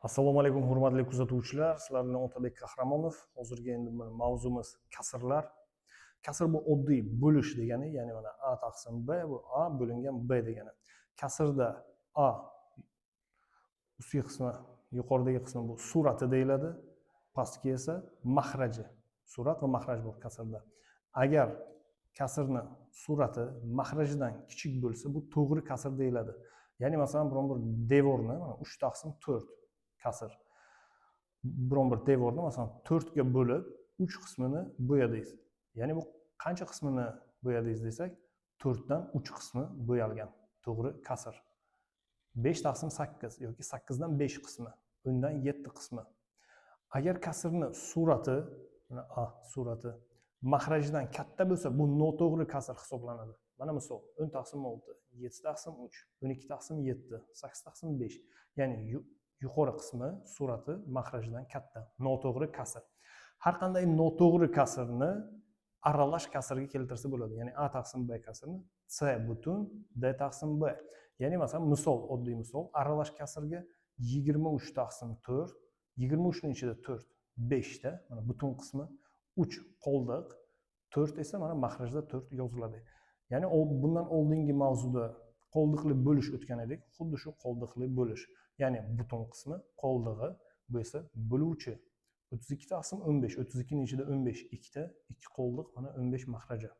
Assalomu alaykum hurmatli kuzatuvchilar. Sizlar bilan Otabek Qahramonov. Hozirgi endi mavzumiz kasrlar. Kasr bu oddiy bo'lish degani, ya'ni mana a taqsim b bu a bo'lingan b degani. Kasrda a ustki qismi, yuqoridagi qismi bu surati deyiladi. Pastki esa mahraji. Surat va mahraj bor kasrda. Agar kasrni surati mahrajidan kichik bo'lsa, bu to'g'ri kasr deyiladi. Ya'ni masalan biron bir devorni 3 taqsim 4 kasr. Biron bir devorni masalan 4 ga bo'lib 3 qismini bo'yadingiz. Ya'ni bu qancha qismini bo'yadingiz desak, 4 dan 3 qismi bo'yalgan. To'g'ri kasr. 5 taqsim 8 yoki 8 dan 5 qismi, undan 7 qismi. Agar kasrni surati, mana a surati mahrajidan katta bo'lsa, bu noto'g'ri kasr hisoblanadi. Mana misol 10 taqsim 6, 7 taqsim 3, 12 taqsim 7, 8 taqsim 5. Ya'ni yuqori qismi surati mahrajidan katta, noto'g'ri kasr. Har qanday noto'g'ri kasrni aralash kasrga keltirsa bo'ladi. Ya'ni a taqsim b kasrini c butun d taqsim b. Ya'ni masalan misol, oddiy misol, aralash kasrga 23 taqsim 4, 23 ning ichida 4 5 ta, mana butun qismi 3 qoldiq, 4 esa mana mahrajda 4 yoziladi. Ya'ni bundan oldingi mavzuda qoldiqli bo'lish o'tgan edik. Xuddi shu qoldiqli bo'lish. Ya'ni butun qismi qoldig'i, bu esa bo'luvchi. 32 taqsim 15, 32 ning ichida 15 2 ta, 2 qoldiq, mana 15 mahraja.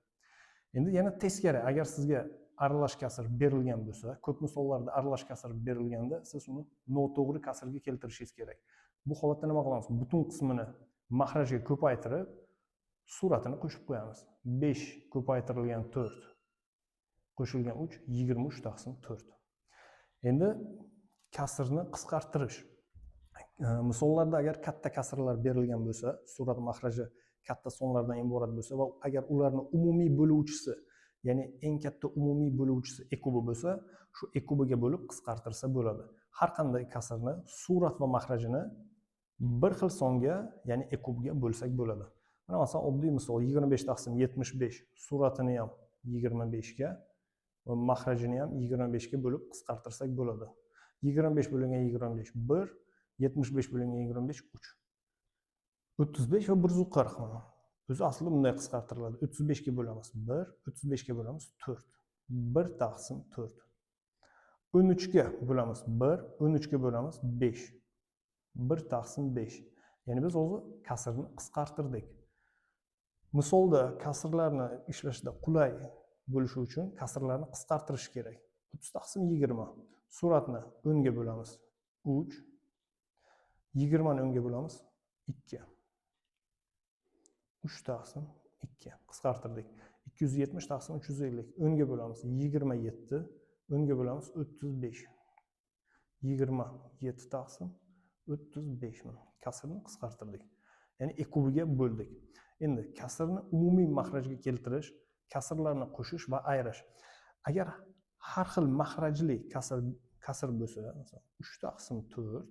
Endi yana teskari, agar sizga aralash kasr berilgan bo'lsa, ko'p misollarda aralash kasr berilganda siz uni noto'g'ri kasrga keltirishingiz kerak. Bu holatda nima qilamiz? Butun qismini mahrajga ko'paytirib, suratini qo'shib qo'yamiz. 5 ko'paytirilgan 4 qo'shilgan 3 23 taqsim 4. Endi kasrni qisqartirish. Misollarda agar katta kasrlar berilgan bo'lsa, surat mahraji katta sonlardan iborat bo'lsa va agar ularni umumiy bo'luvchisi, ya'ni eng katta umumiy bo'luvchisi ekubi bo'lsa, shu ekubiga bo'lib qisqartirsa bo'ladi. Har qanday kasrni surat va mahrajini bir xil songa, ya'ni ekubga bo'lsak bo'ladi. Mana masalan oddiy misol 25 taqsim 75 suratini ham 25 ga va mahrajini ham 25 ga bo'lib qisqartirsak bo'ladi. 25 bo'lingan 25 1, 75 bo'lingan 25 3. 35 va 140 mana. O'zi aslida bunday qisqartiriladi. 35 ga bo'lamiz 1, 35 ga bo'lamiz 4. 1 taqsim 4. 13 ga bo'lamiz 1, 13 ga bo'lamiz 5. 1 taqsim 5. Ya'ni biz o'zi kasrni qisqartirdik. Misolda kasrlarni ishlashda qulay bo'lishi uchun kasrlarni qisqartirish kerak. 30 taqsim 20. Suratni 10 ga bo'lamiz 3. 20 ni 10 ga bo'lamiz 2. 3 taqsim 2 qisqartirdik. 270 taqsim 350. 10 ga bo'lamiz 27. 10 ga bo'lamiz 35. 27 taqsim 35 ni kasrni qisqartirdik. Ya'ni ekubiga bo'ldik. Endi kasrni umumiy mahrajga keltirish, kasrlarni qo'shish va ayirish. Agar har xil mahrajli kasr bo'lsa, masalan 3 taqsim 4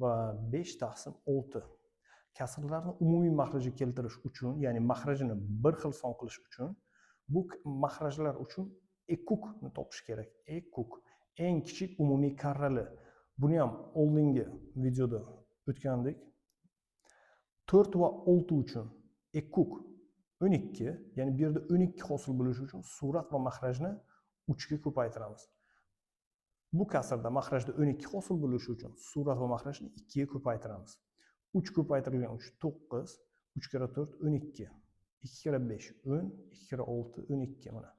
va 5 taqsim 6 kasrlarni umumiy mahrajga keltirish uchun, ya'ni mahrajini bir xil son qilish uchun bu mahrajlar uchun ekukni topish kerak. Ekuk eng kichik umumiy karrali. Buni ham oldingi videoda o'tgandek. 4 va 6 uchun ekuk 12, ya'ni bu yerda 12 hosil bo'lishi uchun surat va mahrajni 3 ga ko'paytiramiz. Bu kasrda mahrajda 12 hosil bo'lishi uchun surat va mahrajni 2 ga ko'paytiramiz. 3 ko'paytirilgan 3 9, 3 kere 4 12, 2 kere 5 10, 2 kere 6 12 mana.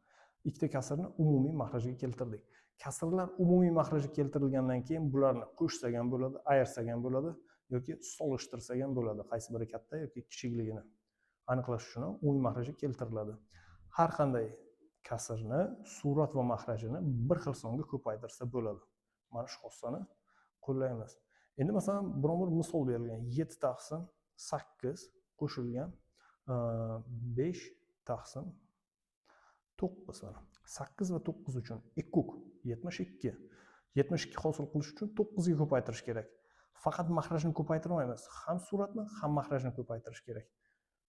Ikkita kasrni umumiy mahrajga keltirdik. Kasrlar umumiy mahrajga keltirilgandan keyin bularni qo'shsak ham bo'ladi, ayirsak ham bo'ladi yoki solishtirsak ham bo'ladi. Qaysi biri katta yoki kichikligini aniqlash uchun umumiy mahrajga keltiriladi. Har qanday kasrni surat va mahrajini bir xil songa ko'paytirsa bo'ladi. Mana shu xossani qo'llaymiz. Endi masalan biron bir misol berilgan 7 taqsim 8 qo'shilgan 5 taqsim 9 mana. 8 va 9 uchun ekuk 72. 72 hosil qilish uchun 9 ga ko'paytirish kerak. Faqat mahrajni ko'paytirmaymiz, ham suratni, ham mahrajni ko'paytirish kerak.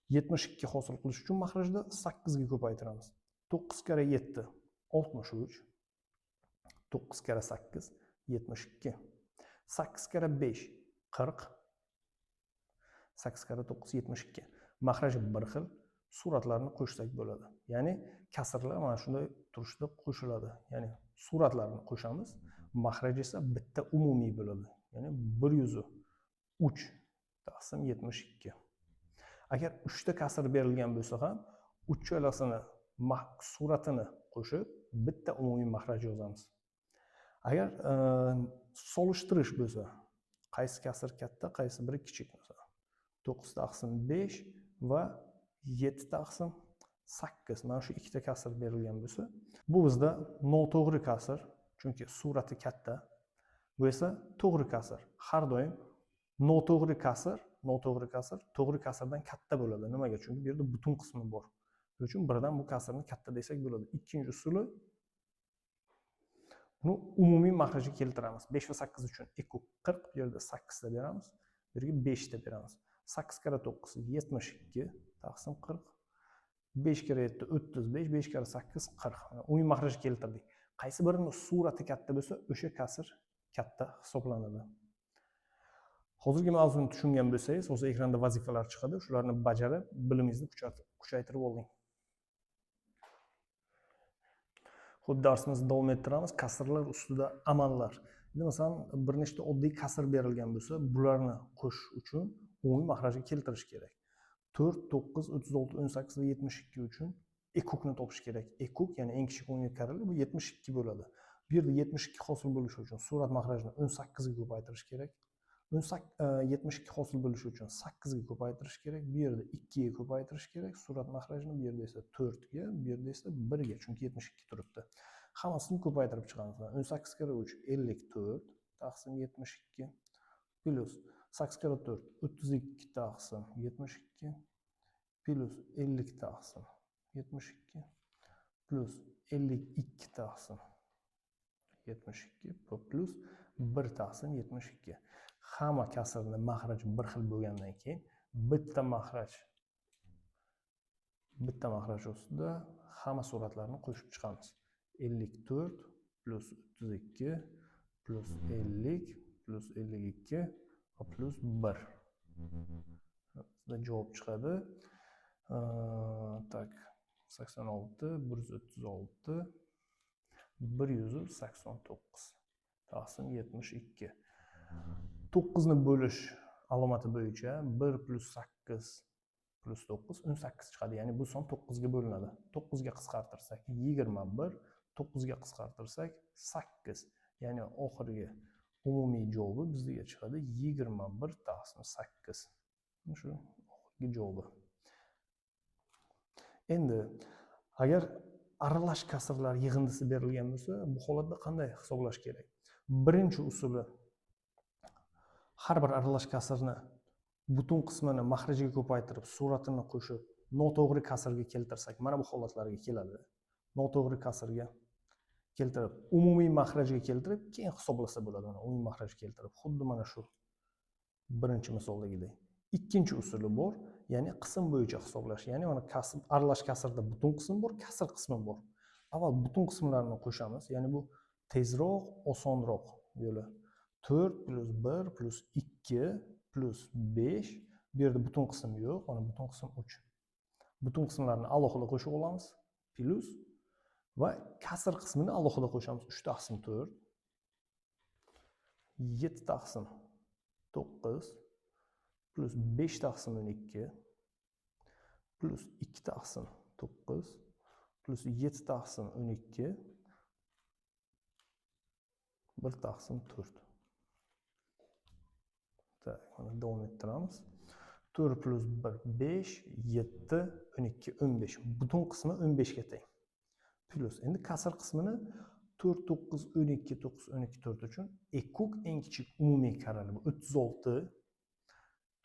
72 hosil qilish uchun mahrajda 8 ga ko'paytiramiz. 9 kere 7 63. 9 kere 8 72. 8 kere 5 40. 8 kare 9 72. Mahraji bir xil. Suratlarni qo'shsak bo'ladi. Ya'ni kasrlar mana shunday turishda qo'shiladi. Ya'ni suratlarni qo'shamiz. Mahraj esa bitta umumiy bo'ladi. Ya'ni 103 taqsim 72. Agar 3 ta kasr berilgan bo'lsa ham, uchalasini suratini qo'shib bitta umumiy mahraj yozamiz. Agar solishtirish bo'lsa, qaysi kasr katta, qaysi biri kichik bo'lsa, 9 taqsim 5 va 7 taqsim 8. Mana shu ikkita kasr berilgan bo'lsa, bu bizda noto'g'ri kasr, chunki surati katta. Bu esa to'g'ri kasr. Har doim noto'g'ri kasr to'g'ri kasrdan katta bo'ladi. Nimaga? Chunki bu yerda butun qismi bor. Shuning uchun birdan bu kasrni katta desak bo'ladi. Ikkinchi usuli buni umumiy mahrajga keltiramiz. 5 va 8 uchun ekuk 40, bu yerda 8 ta beramiz, bu yerga 5 ta beramiz. 8 kare 9 72 taqsim 40. 5 kare 7 35, 5 kare 8 40. Umumiy mahrajga keltirdik. Qaysi birini surati katta bo'lsa, o'sha kasr katta hisoblanadi. Hozirgi mavzuni tushungan bo'lsangiz, o'zi ekranda vazifalar chiqadi. Shularni bajarib, bilimingizni kuchaytirib oling. Xo'p, darsimizni davom ettiramiz. Kasrlar ustida amallar. Endi masalan, bir nechta oddiy kasr berilgan bo'lsa, bularni qo'shish uchun umumiy mahrajga keltirish kerak. 4, 9, 36, 18 va 72 uchun ekukni topish kerak. Ekuk, ya'ni eng kichik umumiy karali bu 72 bo'ladi. Bu yerda 72 hosil bo'lishi uchun surat mahrajini 18 ga ko'paytirish kerak. 72 hosil bo'lishi uchun 8 ga ko'paytirish kerak. Bu yerda 2 ga ko'paytirish kerak surat mahrajini, bu yerda esa 4 ga, bu yerda esa 1 ga, chunki 72 turibdi. Hammasini ko'paytirib chiqamiz. 18 kare 3 54 taqsim 72 plus 8 kare 4 32 taqsim 72 plus 50 taqsim 72 plus 52 taqsim 72 plus 1 taqsim 72. Hamma kasrning mahraji bir xil bo'lgandan keyin bitta mahraj ustida hamma suratlarni qo'shib chiqamiz. 54 plus 32 plus 50 plus 52 va plus 1. Bizda javob chiqadi. Tak 86 136 189 taqsim 72. 9 ni bo'lish alomati bo'yicha 1 plus 8 plus 9 18 chiqadi. Ya'ni bu son 9 ga bo'linadi. 9 ga qisqartirsak 21, 9 ga qisqartirsak 8. Ya'ni oxirgi umumiy javobi bizga chiqadi 21 taqsim 8. Shu oxirgi javobi. Endi agar aralash kasrlar yig'indisi berilgan bo'lsa, bu holatda qanday hisoblash kerak? Birinchi usuli, har bir aralash kasrni butun qismini mahrajiga ko'paytirib, suratini qo'shib, noto'g'ri kasrga keltirsak, mana bu holatlarga keladi. Noto'g'ri kasrga keltirib, umumiy mahrajga keltirib, keyin hisoblasa bo'ladi. Mana umumiy mahrajga keltirib, xuddi mana shu birinchi misoldagidek. Ikkinchi usuli bor, ya'ni qism bo'yicha hisoblash. Ya'ni mana aralash kasrda butun qism bor, kasr qismi bor. Avval butun qismlarni qo'shamiz. Ya'ni bu tezroq, osonroq yo'li. 4 plus 1 plus 2 plus 5. Bu yerda butun qism yo'q, mana butun qism 3. Butun qismlarni alohida qo'shib olamiz. Plus va kasr qismini alohida qo'shamiz. 3 taqsim 4 7 taqsim 9 plus 5 taqsim 12 plus 2 taqsim 9 plus 7 taqsim 12 1 taqsim 4. Tak, mana davom ettiramiz. 4 plus 1 5, 7, 12, 15. Butun qismi 15 ga teng. Plus endi kasr qismini 4, 9, 12, 9, 12, 4 uchun ekuk eng kichik umumiy karali bu 36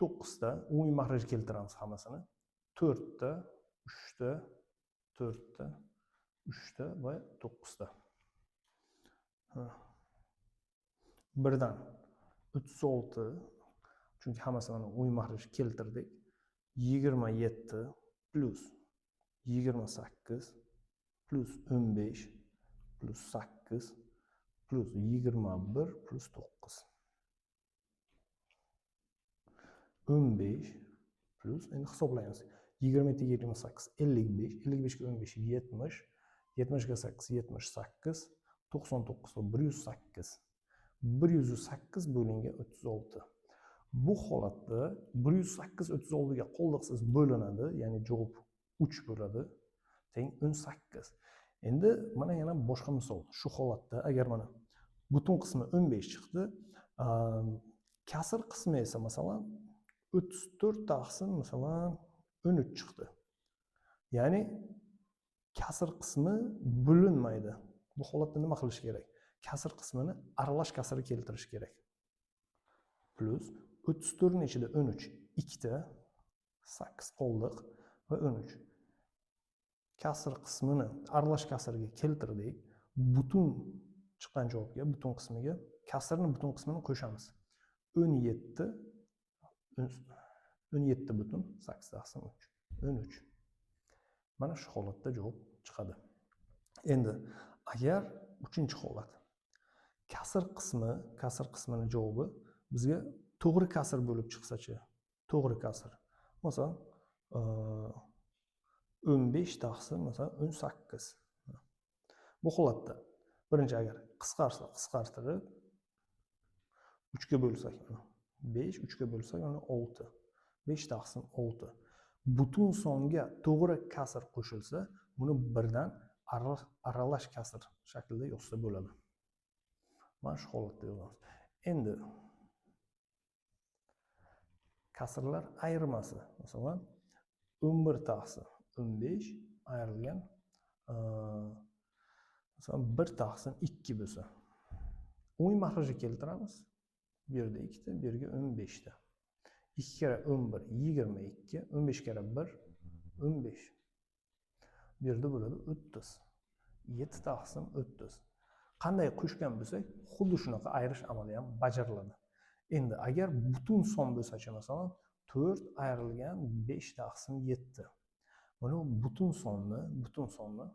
9 ta umumiy mahraj keltiramiz hammasini. 4 ta, 3 ta, 4 ta, 3 ta va 9 ta. Birdan 36 chunki hammasini umumiy mahraj keltirdik. 27 plus 28 plus 15 plus 8 plus 21 plus 9. 15 plus endi hisoblaymiz. 27 ga 28 55, 55 ga 15 70, 70 ga 8 78, 99 ga 108. 108 bo'lingan 36. Bu holatda 108 36 ga qoldiqsiz bo'linadi, ya'ni javob 3 bo'ladi. Teng 18. Endi mana yana boshqa misol. Shu holatda agar mana butun qismi 15 chiqdi, kasr qismi esa masalan 34 taqsim masalan 13 chiqdi. Ya'ni kasr qismi bo'linmaydi. Bu holatda nima qilish kerak? Kasr qismini aralash kasrga keltirish kerak. Plus 34 ning ichida 13 ikkita, 8 qoldiq va 13. Kasr qismini aralash kasrga keltirdik. Butun chiqqan javobga, butun qismiga kasrning butun qismini qo'shamiz. 17 butun 8 taqsim 3. 13. Mana shu holatda javob chiqadi. Endi agar 3-holat kasr qismini javobi bizga to'g'ri kasr bo'lib chiqsa-chi, to'g'ri kasr. Masalan, 15 taqsim masalan 18. Bu holatda birinchi agar qisqartirib 3 ga bo'lsak, 5, 3 ga bo'lsak, mana 6. 5 taqsim 6. Butun songa to'g'ri kasr qo'shilsa, buni birdan aralash kasr shaklida yozsa bo'ladi. Mana shu holatda yozamiz. Endi kasrlar ayirmasi, masalan 11 taqsim 15 ayrilgan masalan 1 taqsim 2 bo'lsa, umumiy maxrajga keltiramiz. Bu yerda 2 ta, bu yerga 15 ta. 2 kere 11 22, 15 kere 1 15. Bu yerda bo'ladi 30. 7 taqsim 30. Qanday qo'shgan bo'lsak, xuddi shunaqa ayirish amali ham bajariladi. Endi agar butun son bo'lsa-chi, masalan 4 ayrilgan 5 taqsim 7. Mana butun sonni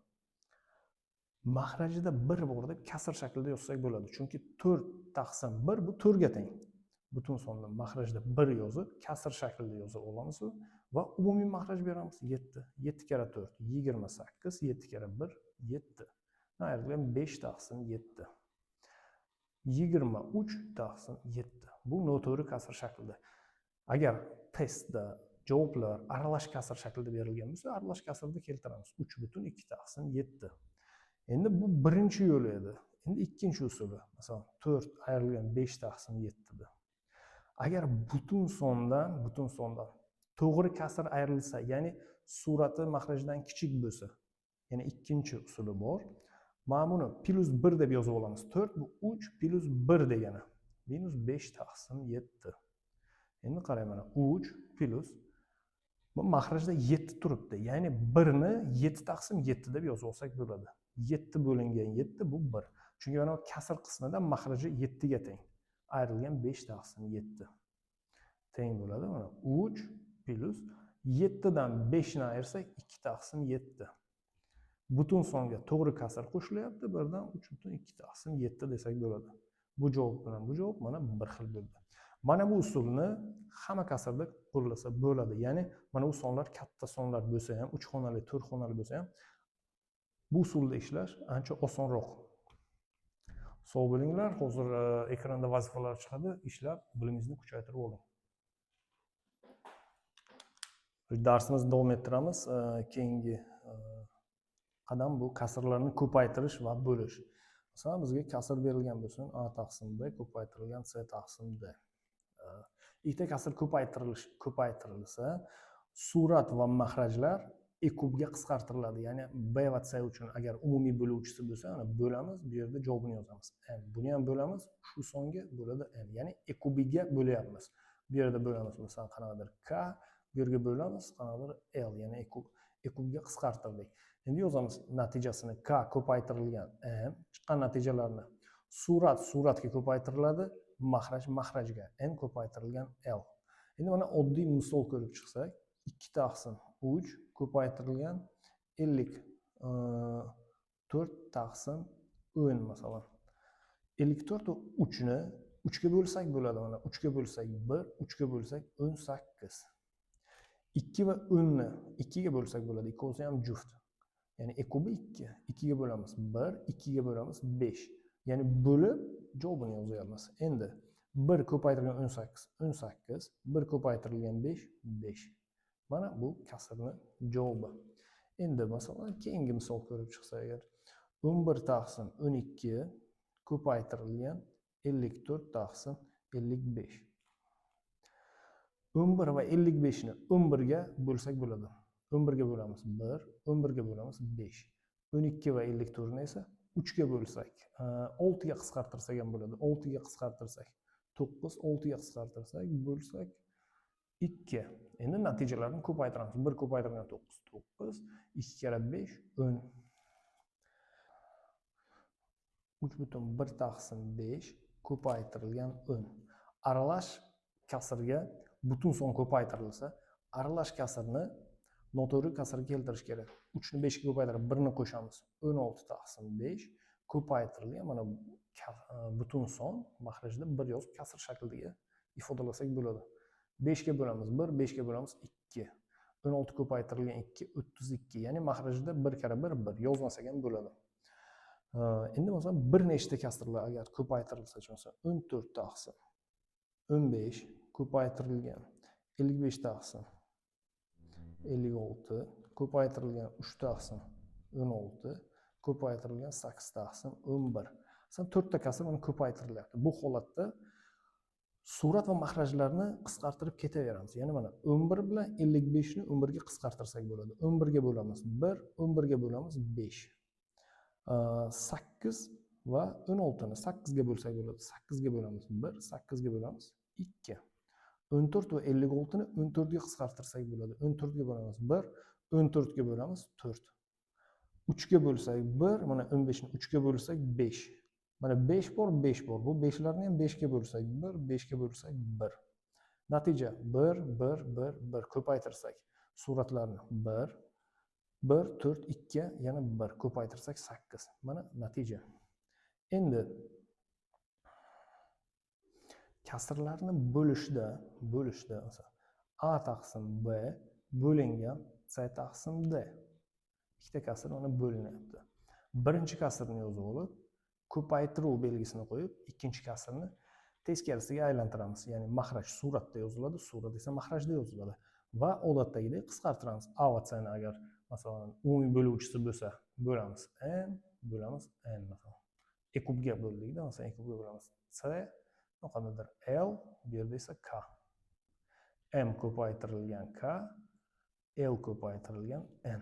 maxrajida 1 bor deb kasr shaklida yozsak bo'ladi. Chunki 4 taqsim 1 bu 4 ga teng. Butun sonni maxrajda 1 yozib, kasr shaklida yozib olamiz va umumiy maxraj beramiz 7. 7 kere 4 28, 7 kere 1 7. Ayrilgan 5 taqsim 7. 23 taqsim 7. Bu noto'g'ri kasr shaklida. Agar testda javoblar aralash kasr shaklida berilgan bo'lsa, aralash kasrda keltiramiz. 3,2 taqsim 7. Endi bu birinchi yo'li edi. Endi ikkinchi usuli. Masalan, 4 ayrilgan 5 taqsim 7 da. Agar butun sondan to'g'ri kasr ayrilsa, ya'ni surati maxrajdan kichik bo'lsa, ya'ni ikkinchi usuli bor. Mana buni plus 1 deb yozib olamiz. 4 bu 3 plus 1 degani. Minus 5 taqsim 7. Endi qarang mana 3 plus bu maxrajda 7 turibdi. Ya'ni 1 ni 7 taqsim 7 deb yozib olsak bo'ladi. 7 bo'lingan 7 bu 1. Chunki mana kasr qismida maxraji 7 ga teng. Ayrilgan 5 taqsim 7. Teng bo'ladi. Mana 3 plus 7 dan 5 ni ayirsak 2 taqsim 7. Butun songa to'g'ri kasr qo'shilyapti. Birdan 3,2 taqsim 7 desak bo'ladi. Bu javob bilan bu javob mana bir xil bo'ldi. Mana bu usulni hamma kasrda qo'llasa bo'ladi. Ya'ni mana bu sonlar katta sonlar bo'lsa ham, 3 xonali, 4 xonali bo'lsa ham bu usulda ishlash ancha osonroq. Sog' bo'linglar. Hozir ekranda vazifalar chiqadi. Ishlab bilimingizni kuchaytirib oling. Darsimizni davom ettiramiz. Keyingi qadam bu kasrlarni ko'paytirish va bo'lish. Masalan, bizga kasr berilgan bo'lsin, a taqsim b ko'paytirilgan c taqsim d. Ikkita kasr ko'paytirilsa, surat va maxrajlar e kubga qisqartiriladi. Ya'ni b va c uchun agar umumiy bo'luvchisi bo'lsa, ana bo'lamiz, bu yerda javobini yozamiz. n. Buni ham bo'lamiz, shu songa bo'ladi n. Ya'ni e kubiga bo'lyapmiz. Bu yerda bo'lamiz, masalan, qanaqadir k, bu yerga bo'lamiz, qanaqadir l, ya'ni e kubga qisqartirdik. Endi yozamiz natijasini. K ko'paytirilgan n, chiqqan natijalarni suratga ko'paytiriladi, maxrajga n ko'paytirilgan l. Endi mana oddiy misol ko'rib chiqsak, 2 taqsim 3 ko'paytirilgan 54 taqsim 10 masalan. 54 va 3 ni 3 ga bo'lsak bo'ladi mana. 3 ga bo'lsak 1, 3 ga bo'lsak 18. 2 va 10 ni 2 ga bo'lsak bo'ladi. Ikkovsi ham juft. Ya'ni ekubi 2. 2 ga bo'lamiz 1, 2 ga bo'lamiz 5. Ya'ni bo'lib javobini yozyapmiz. Endi 1 ko'paytirilgan 18, 18, 1 ko'paytirilgan 5, 5. Mana bu kasrni javobi. Endi masalan, keyingi misol ko'rib chiqsak agar 11 taqsim 12 ko'paytirilgan 54 taqsim 55. 11 va 55 ni 11 ga bo'lsak bo'ladi. 11 ga bo'lamiz 1, 11 ga bo'lamiz 5. 12 va 54 ni esa 3 ga bo'lsak, 6 ga qisqartirsak ham bo'ladi. 6 ga qisqartirsak 9, 6 ga qisqartirsak bo'lsak 2. Endi natijalarni ko'paytiramiz. 1 ko'paytirilgan 9, 9, 2 kara 5, 10. 3,1 taqsim 5 ko'paytirilgan 10. Aralash kasrga butun son ko'paytirilsa, aralash kasrni noto'g'ri kasrga keltirish kerak. 3 ni 5 ga ko'paytirib 1 ni qo'shamiz. 16 taqsim 5 ko'paytirilgan mana butun son mahrajda 1 yozib kasr shaklida ifodalasak bo'ladi. 5 ga bo'lamiz 1, 5 ga bo'lamiz 2. 16 ko'paytirilgan 2, 32. Ya'ni mahrajda 1 kara 1, 1 yozmasak ham bo'ladi. Endi masalan bir nechta kasrlar agar ko'paytirilsa, masalan 14 taqsim 15 ko'paytirilgan 55 taqsim 56 ko'paytirilgan 3 taqsim 16 ko'paytirilgan 8 taqsim 11. Masalan 4 ta kasr mana ko'paytirilyapti. Bu holatda surat va mahrajlarni qisqartirib ketaveramiz. Ya'ni mana 11 bilan 55 ni 11 ga qisqartirsak bo'ladi. 11 ga bo'lamiz 1, 11 ga bo'lamiz 5. 8 va 16 ni 8 ga bo'lsak bo'ladi. 8 ga bo'lamiz 1, 8 ga bo'lamiz 2. 14 va 56 ni 14 ga qisqartirsak bo'ladi. 14 ga bo'lamiz 1, 14 ga bo'lamiz 4. 3 ga bo'lsak 1, mana 15 ni 3 ga bo'lsak 5. Mana 5 bor, 5 bor. Bu 5 larni ham 5 ga bo'lsak 1, 5 ga bo'lsak 1. Natija 1, 1, 1, 1 ko'paytirsak suratlarni 1, 1, 4, 2, yana 1 ko'paytirsak 8. Mana natija. Endi kasrlarni bo'lishda masalan a taqsim b bo'lingan c taqsim d. Ikkita kasr mana bo'linyapti. Birinchi kasrni yozib olib, ko'paytiruv belgisini qo'yib, ikkinchi kasrni teskarisiga aylantiramiz. Ya'ni mahraj suratda yoziladi, surat esa mahrajda yoziladi va odatdagidek qisqartiramiz. A va c ni agar masalan umumiy bo'luvchisi bo'lsa, bo'lamiz n, bo'lamiz n masalan. E kubga bo'ldikda, masalan e kubga bo'lamiz c, qanaqadir l, bu yerda esa k. M ko'paytirilgan k, l ko'paytirilgan n.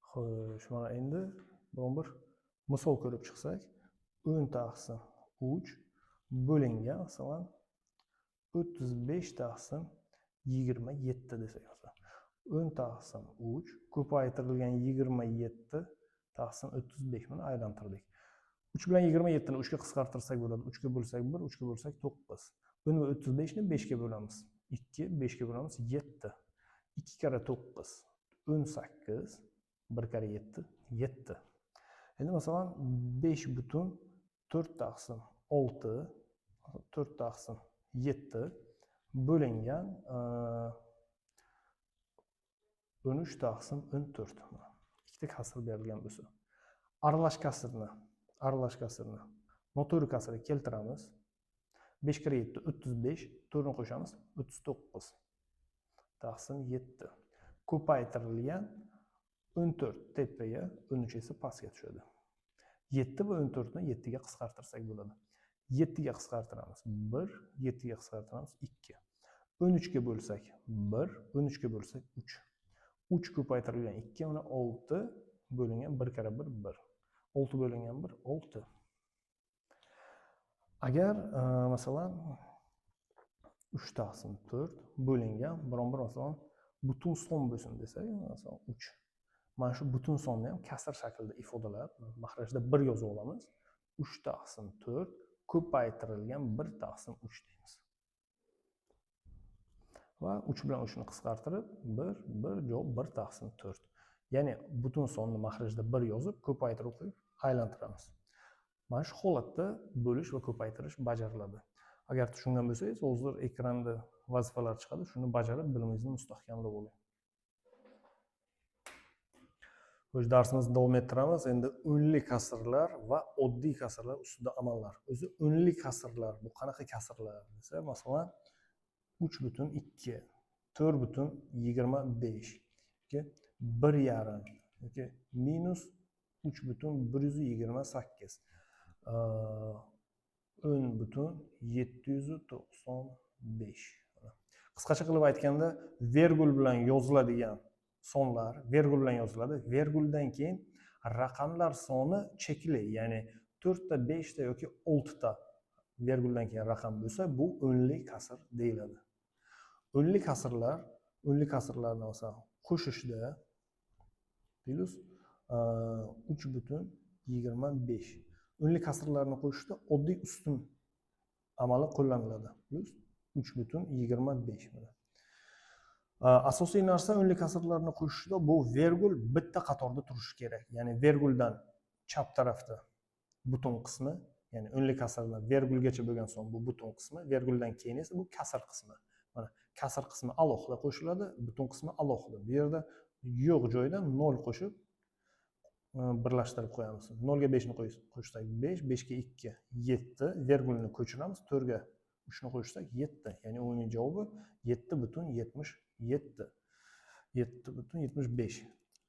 Xo'sh, mana endi bir misol ko'rib chiqsak, 10 taqsim 3 bo'lingan masalan 35 taqsim 27 desak masalan. 10 taqsim 3 ko'paytirilgan 27 taqsim 35 ni aylantirdik. 3 bilan 27 ni 3 ga qisqartirsak bo'ladi. 3 ga bo'lsak 1, 3 ga bo'lsak 9. 10 va 35 ni 5 ga bo'lamiz. 2, 5 ga bo'lamiz 7. 2 kara 9 18, 1 kara 7 7. Endi masalan 5 butun 4 taqsim 6, 4 taqsim 7 bo'lingan 13 taqsim 14. Ikkita kasr berilgan bo'lsa, aralash kasrni noto'g'ri kasrga keltiramiz. 5 kara 7 35, 4 ni qo'shamiz 39 taqsim 7. Ko'paytirilgan 14 tepaga, 13 esa pastga tushadi. 7 va 14 ni 7 ga qisqartirsak bo'ladi. 7 ga qisqartiramiz 1, 7 ga qisqartiramiz 2. 13 ga bo'lsak 1, 13 ga bo'lsak 3. 3 ko'paytirilgan 2 mana 6 bo'lingan 1 kara 1 1. 6 bo'lingan 1 6. Agar masalan 3 taqsim 4 bo'lingan biron bir masalan butun son bo'lsin desak, masalan 3. Mana shu butun sonni ham kasr shaklida ifodalab, mahrajda 1 yozib olamiz. 3 taqsim 4 ko'paytirilgan 1 taqsim 3 deymiz. Va 3 bilan 3 ni qisqartirib 1, 1 javob 1 taqsim 4. Ya'ni butun sonni mahrajda 1 yozib, ko'paytirib qo'yib aylantiramiz. Mana shu holatda bo'lish va ko'paytirish bajariladi. Agar tushungan bo'lsangiz, hozir ekranda vazifalar chiqadi, shuni bajarib bilimingizni mustahkamlab oling. O'sha darsimizni davom ettiramiz. Endi o'nli kasrlar va oddiy kasrlar ustida amallar. O'zi o'nli kasrlar bu qanaqa kasrlar desa, masalan 3,2, 4,25 yoki 1,5 yoki minus 3,128, 10,795. Qisqacha qilib aytganda, vergul bilan yoziladigan sonlar vergul bilan yoziladi. Verguldan keyin raqamlar soni chekli, ya'ni 4 ta, 5 ta yoki 6 ta verguldan keyin raqam bo'lsa, bu o'nli kasr deyiladi. O'nli kasrlarni masalan qo'shishda plus 3,25. O'nli kasrlarni qo'shishda oddiy ustun amali qo'llaniladi. Plus 3,25. Asosiy narsa o'nli kasrlarni qo'shishda bu vergul bitta qatorda turishi kerak. Ya'ni verguldan chap tarafda butun qismi, ya'ni o'nli kasrlar vergulgacha bo'lgan son bu butun qismi, verguldan keyin esa bu kasr qismi. Mana kasr qismi alohida qo'shiladi, butun qismi alohida. Bu yerda yo'q joyda 0 qo'shib birlashtirib qo'yamiz. 0 ga 5 ni qo'shsak 5, 5 ga 2 7, vergulni ko'chiramiz, 4 ga 3 ni qo'shsak 7. Ya'ni umumiy javobi 7,77. 7,75.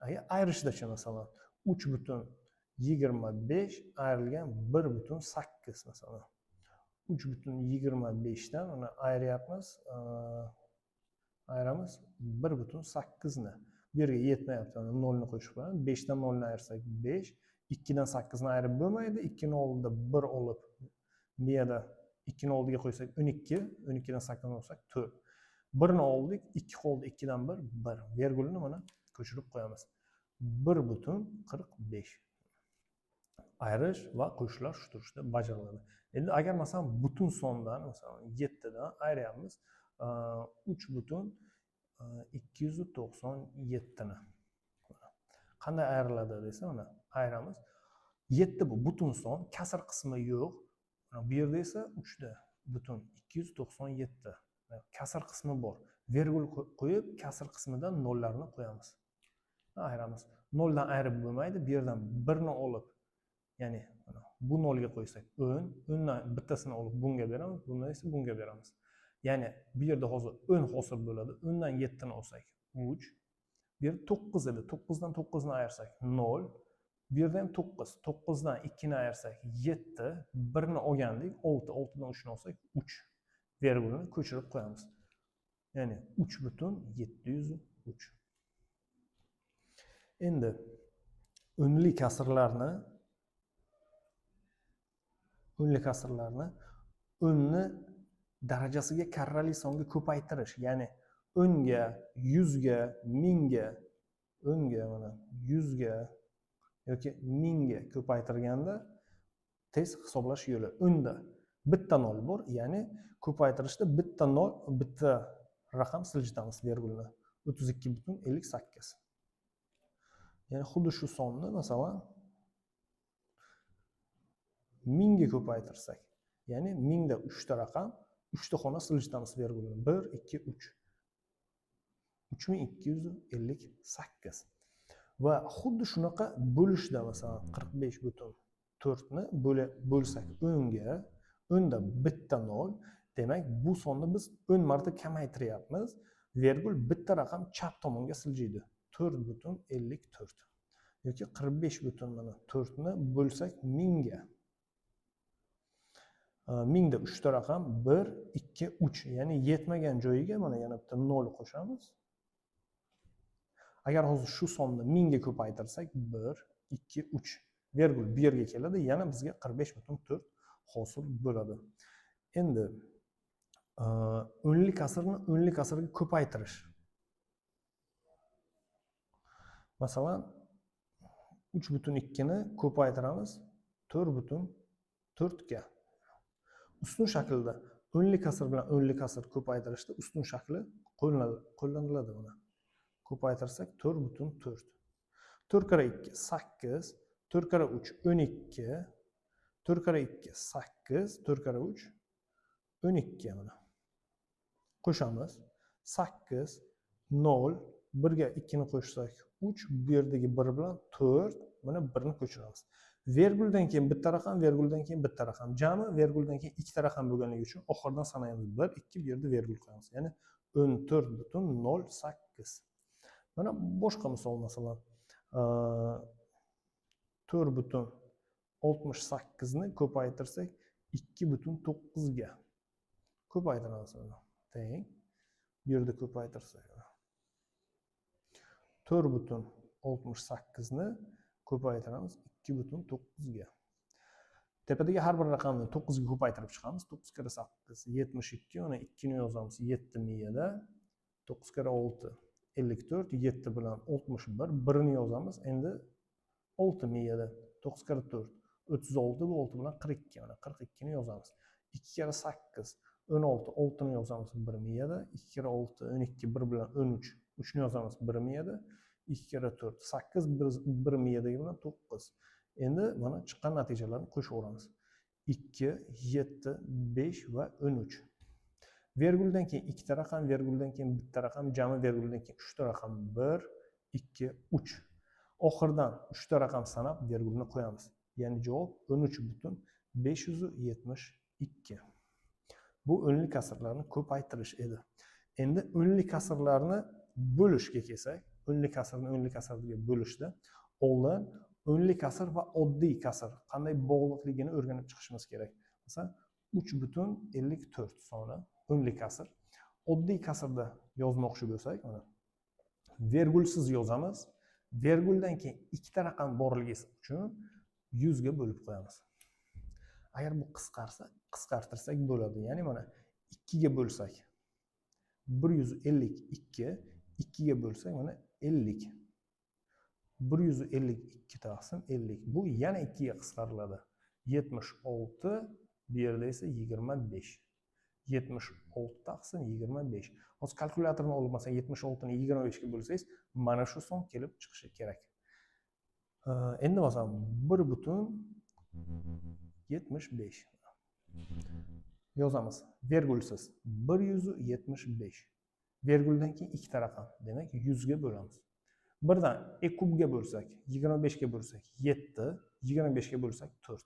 Agar ayrishdachi masalan 3,25 ayrilgan 1,8 masalan. 3,25 dan uni ayryapmiz. Ayramiz 1,8 ni. Bu yerga yetmayapti. 0 ni qo'shib qo'yamiz. 5 dan 0 ni ayirsak 5, 2 dan 8 ni ayirib bo'lmaydi. 2 ni oldida 1 olib, bu yerda 2 ni oldiga qo'ysak 12, 12 dan 8 ni olsak 4. 1 ni oldik, 2 qoldi, 2 dan 1, 1. Vergulni mana ko'chirib qo'yamiz. 1,45. Ayirish va qo'shishlar shu turishda bajariladi. Endi agar masalan butun sondan, masalan 7 dan ayiryapmiz 3,297 ni. Qanday ayriladi desa, mana ayiramiz. 7 bu butun son, kasr qismi yo'q. Bu yerda esa 3,297. Kasr qismi bor. Vergul qo'yib, kasr qismidan nollarni qo'yamiz. Ayiramiz. 0 dan ayirib bo'lmaydi. Bu yerdan 1 ni olib, ya'ni bu 0 ga qo'ysak 10, 10 dan bittasini olib bunga beramiz, bundan esa bunga beramiz. Ya'ni bu yerda hozir 10 hosil bo'ladi. 10 dan 7 ni olsak 3. Bu yerda 9 edi. 9 dan 9 ni ayirsak 0. Bu yerda ham 9. 9 dan 2 ni ayirsak 7, 1 ni olgandik, 6. 6 dan 3 ni olsak 3. Vergulni ko'chirib qo'yamiz. Ya'ni 3,703. Endi o'nli kasrlarni o'nni darajasiga karrali songa ko'paytirish, ya'ni 10 ga, 100 ga, 1000 ga, 10 ga mana 100 ga yoki 1000 ga ko'paytirganda tez hisoblash yo'li. 10 da bitta 0 bor, ya'ni ko'paytirishda bitta raqam siljitamiz vergulni. 32,58. Ya'ni xuddi shu sonni masalan 1000 ga ko'paytirsak, ya'ni 1000 da 3 ta raqam, 3 ta xona siljitamiz vergulni. 1, 2, 3. 3258. Va xuddi shunaqa bo'lishda masalan 45,4 ni bo'lsak 10 ga, 10 da bitta 0, demak bu sonni biz 10 marta kamaytiryapmiz. Vergul bitta raqam chap tomonga siljiydi. 4,54 yoki 45,4 ni bo'lsak 1000 ga. 1000 da 3 ta raqam 1, 2, 3, ya'ni yetmagan joyiga mana yana bitta 0 qo'shamiz. Agar hozir shu sonni 1000 ga ko'paytirsak 1, 2, 3 vergul bu yerga keladi, yana bizga 45,4 hosil bo'ladi. Endi o'nli kasrni o'nli kasrga ko'paytirish. Masalan 3,2 ni ko'paytiramiz 4,4 ga. Ustun shaklda o'nli kasr bilan o'nli kasr ko'paytirishda ustun shakli qo'llaniladi buni. Ko'paytirsak 4,4. 4 kara 2 8, 4 kara 3 12, 4 kare 2 8, 4 kare 3 12 mana. Qo'shamiz. 8 0 1 ga 2 ni qo'shsak 3, bu yerdagi 1 bilan 4, mana 1 ni ko'chiramiz. Verguldan keyin bitta raqam, verguldan keyin bitta raqam. Jami verguldan keyin ikkita raqam bo'lganligi uchun oxirdan sanaymiz. 1, 2, bu yerda vergul qo'yamiz. Ya'ni 14,08. Mana boshqa misol masalan 4,68 ni ko'paytirsak 2,9 ga ko'paytiramiz buni. Teng. Bu yerda ko'paytirsak 4,68 ni ko'paytiramiz 2,9 ga. Tepadagi har bir raqamni 9 ga ko'paytirib chiqamiz. 9 kare 8 72, mana 2 ni yozamiz 7 miyada. 9 kare 6 54, 7 bilan 61, 1 ni yozamiz. Endi 6 miyada. 9 kare 4 36, bu 6 bilan 42, mana 42 ni yozamiz. 2 kare 8 16, 6 ni yozamiz 1 miyada. 2 kare 6 12, 1 bilan 13, 3 ni yozamiz 1 miyada. 2 kare 4 8, 1 miyadagi bilan 9. Endi mana chiqqan natijalarni qo'shaveramiz. 2, 7, 5 va 13. Verguldan keyin ikkita raqam, verguldan keyin bitta raqam, jami verguldan keyin 3 ta raqam 1, 2, 3. Oxirdan 3 ta raqam sanab vergulni qo'yamiz. Ya'ni javob 13,572. Bu o'nli kasrlarni ko'paytirish edi. Endi o'nli kasrlarni bo'lishga kelsak, o'nli kasrni o'nli kasrga bo'lishda oldin o'nli kasr va oddiy kasr qanday bog'liqligini o'rganib chiqishimiz kerak. Masalan, 3,54 soni o'nli kasr. Oddiy kasrda yozmoqchi bo'lsak, mana vergulsiz yozamiz. Verguldan keyin ikkita raqam borligi uchun 100 ga bo'lib qo'yamiz. Agar bu qisqartirsak bo'ladi. Ya'ni mana 2 ga bo'lsak 152, 2 ga bo'lsak mana 50. 152 taqsim 50. Bu yana 2 ga qisqariladi. 76, bu yerda esa 25. 76 taqsim 25. Hozir kalkulyatorni olmasan 76 ni 25 ga bo'lsangiz, mana shu son kelib chiqishi kerak. Endi masalan 1,75 yozamiz. Vergulsiz 175. Verguldan keyin ikkita raqam, demak 100 ga bo'lamiz. Birdan kubga bo'lsak, 25 ga bo'lsak 7, 25 ga bo'lsak 4.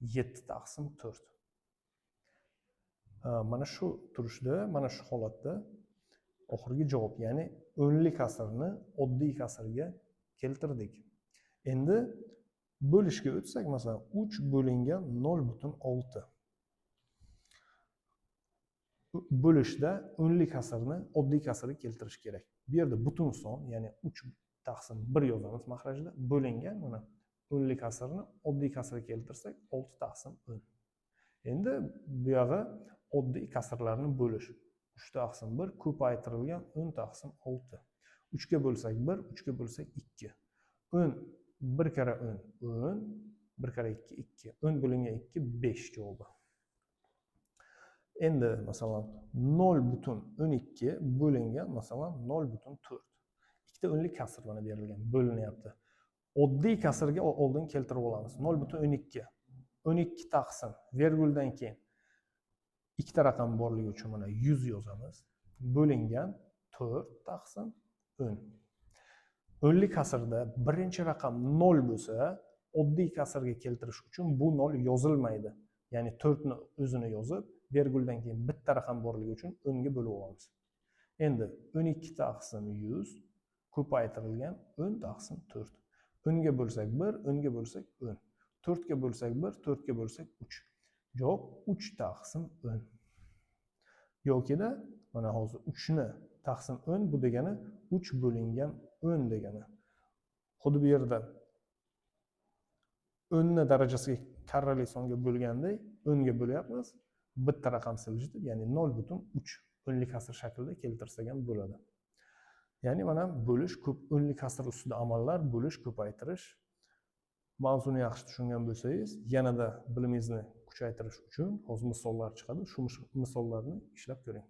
7 taqsim 4. Mana shu turishda, mana shu holatda oxirgi javob, ya'ni o'nli kasrni oddiy kasrga keltirdik. Endi bo'lishga o'tsak, masalan 3 bo'lingan 0,6. Bo'lishda o'nli kasrni oddiy kasrga keltirish kerak. Bu yerda butun son, ya'ni 3 taqsim 1 yozamiz mahrajda. Bo'lingan mana o'nli kasrni oddiy kasrga keltirsak 6 taqsim 10. Endi bu yog'i oddiy kasrlarni bo'lish. 3 taqsim 1 ko'paytirilgan 10 taqsim 6. 3 ga bo'lsak 1, 3 ga bo'lsak 2. 10 1 kare 10 10, 1 kare 2 2. 10 bo'lingan 2 5 javobi. Endi masalan 0,12 bo'lingan masalan 0,4. Ikkita o'nli kasr mana berilgan, bo'linyapti. Oddiy kasrga oldin keltirib olamiz. 0,12. 12 taqsim verguldan keyin ikkita raqam borligi uchun mana 100 yozamiz. Bo'lingan 4 taqsim 10. O'nli kasrda birinchi raqam 0 bo'lsa, oddiy kasrga keltirish uchun bu 0 yozilmaydi. Ya'ni 4 ni o'zini yozib, verguldan keyin bitta raqam borligi uchun 10 ga bo'lib olamiz. Endi 12 taqsim 100 ko'paytirilgan 10 taqsim 4. 10 ga bo'lsak 1, 10 ga bo'lsak 10. 4 ga bo'lsak 1, 4 ga bo'lsak 3. Javob 3 taqsim 10. Yokida mana hozir 3 ni taqsim 10 bu degani 3 bo'lingan 10 degani. Xuddi bu yerda 10 ni darajasiga karrali songa bo'lgandek 10 ga bo'lyapmiz. Bitta raqam siljitib, ya'ni 0,3 o'nli kasr shaklida keltirsak ham bo'ladi. Ya'ni mana bo'lish, ko'p o'nli kasr ustida amallar, bo'lish, ko'paytirish. Mavzuni yaxshi tushungan bo'lsangiz, yanada bilimingizni kuchaytirish uchun hozir misollar chiqadi. Shu misollarni ishlab ko'ring.